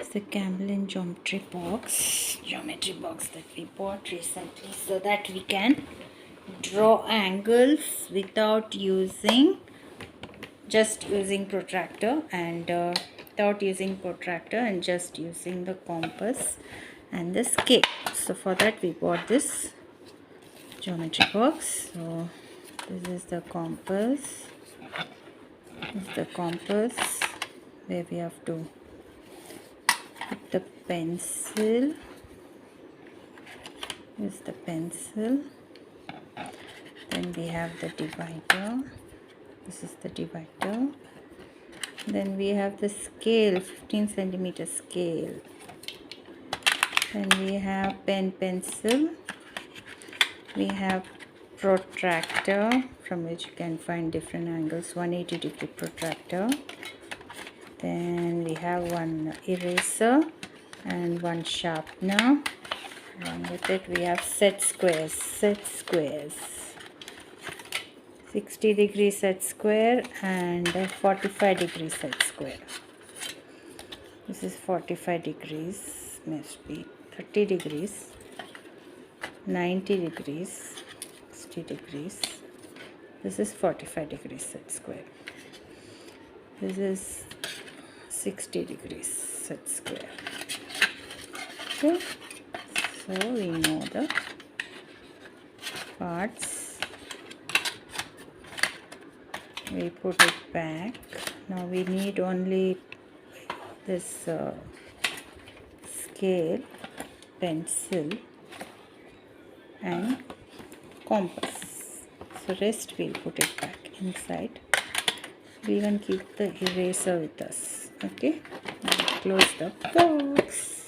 It's the camlin geometry box that we bought recently, so that we can draw angles without using just using protractor and just using the compass and the scale. So for that we bought this geometry box. So this is the compass. Where we have to put the pencil. This is the pencil. Then we have the divider. This is the divider. Then we have the scale, 15 centimeter scale. Then we have pen, pencil. We have protractor, from which you can find different angles, 180-degree protractor. Then we have one eraser and one sharpener. Along with it we have set squares. 60-degree set square and 45-degree set square. This is 45 degrees, must be 30 degrees, 90 degrees, 60 degrees. This is 45 degrees set square. This is 60 degrees set square. Okay, so we know the parts. We put it back. Now we need only this scale, pencil and compass. So rest we'll put it back inside. We even keep the eraser with us. Okay, now close the box.